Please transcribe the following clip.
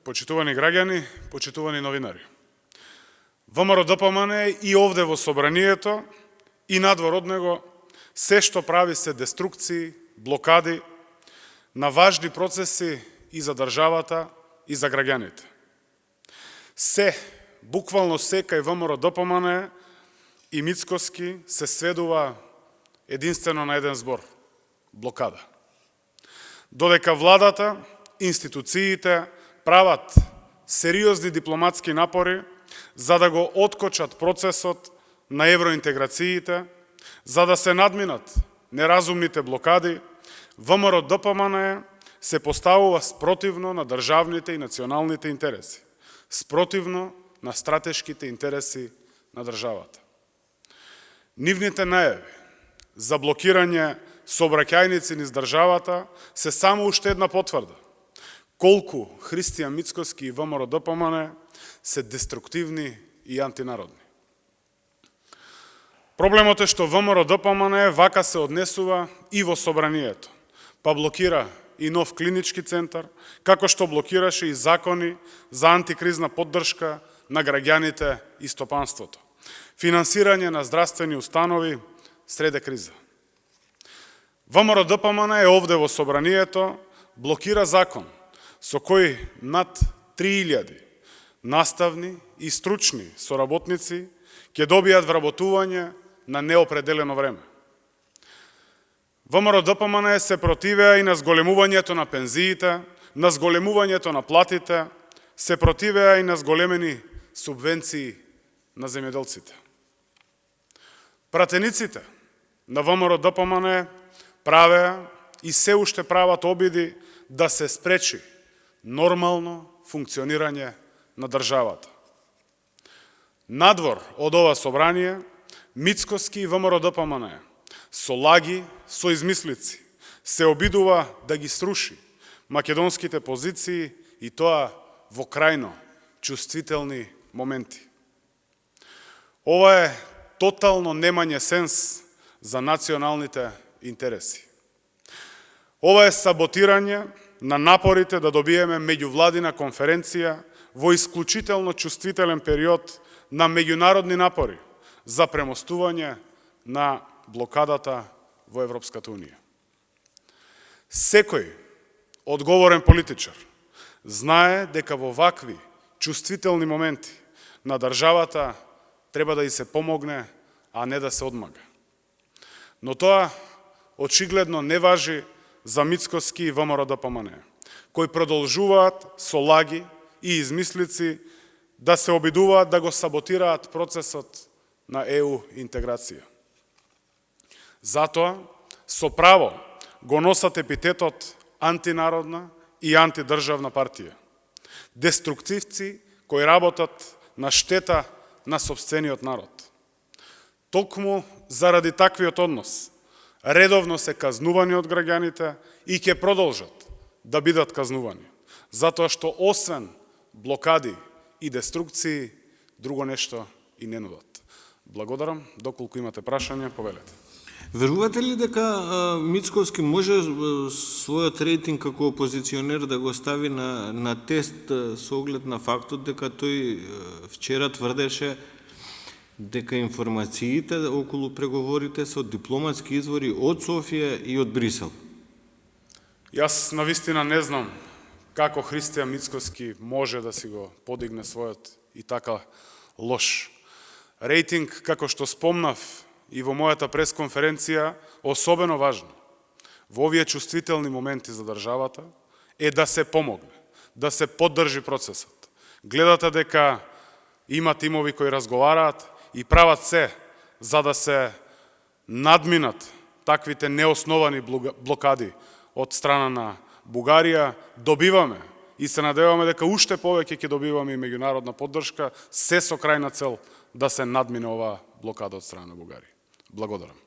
почитувани граѓани, почитувани новинари. ВМРО-ДПМН и овде во собранието и надвор од него се што прави се деструкции, блокади на важни процеси и за државата и за граѓаните. Се, буквално се кај ВМРО-ДПМН и Мицкоски се сведува единствено на еден збор – блокада. Додека владата, институциите прават сериозни дипломатски напори за да го откочат процесот на евроинтеграциите, за да се надминат неразумните блокади, ВМРО-ДПМН се поставува спротивно на државните и националните интереси, спротивно на стратешките интереси на државата. Нивните најави за блокирање сообраќајници низ државата се само уште една потврда колку Христијан Мицкоски и ВМРО-ДПМН се деструктивни и антинародни. Проблемот е што ВМРО-ДПМН вака се однесува и во собранието, па блокира и нов клинички центар, како што блокираше и закони за антикризна поддршка на граѓаните и стопанството, финансирање на здравствени установи среде криза. ВМРО-ДПМН е овде во собранието, блокира закон со кој над 3000 наставни и стручни соработници ќе добијат вработување на неопределено време. ВМРО-ДПМН се противеа и на зголемувањето на пензиите, на зголемувањето на платите, се противеа и на зголемени субвенции на земјоделците. Пратениците на ВМРО-ДПМН правеа и се уште прават обиди да се спречи нормално функционирање на државата. Надвор од ова собрание, Мицкоски и ВМРО-ДПМН со лаги, со измислици, се обидува да ги сруши македонските позиции и тоа во крајно чувствителни моменти. Ова е тотално немање сенс за националните интереси. Ова е саботирање на напорите да добиеме меѓувладина конференција во исклучително чувствителен период на меѓународни напори за премостување на блокадата во Европската Унија. Секој одговорен политичар знае дека во вакви чувствителни моменти на државата треба да и се помогне, а не да се одмага. Но тоа очигледно не важи за Мицкоски и ВМРО-ДПМН, кои продолжуваат со лаги и измислици да се обидуваат да го саботираат процесот на ЕУ интеграција. Затоа, со право, го носат епитетот антинародна и антидржавна партија. Деструктивци кои работат на штета на сопствениот народ. Токму заради таквиот однос, редовно се казнувани од граѓаните и ќе продолжат да бидат казнувани, затоа што освен блокади и деструкции, друго нешто и не нудат. Благодарам, доколку имате прашања, повелете. Верувате ли дека Мицкоски може својот рейтинг како опозиционер да го стави на тест со оглед на фактот дека тој вчера тврдеше дека информациите околу преговорите се од дипломатски извори од Софија и од Брисел? Јас навистина не знам како Христијан Мицкоски може да си го подигне својот и така лош рейтинг, како што спомнав и во мојата пресконференција, особено важно во овие чувствителни моменти за државата е да се помогне, да се поддржи процесот. Гледате дека има тимови кои разговараат и прават се за да се надминат таквите неосновани блокади од страна на Бугарија. Добиваме и се надеваме дека уште повеќе ќе добиваме и меѓународна поддршка, се со крајна цел да се надмине оваа блокада од страна на Бугарија. Благодарам.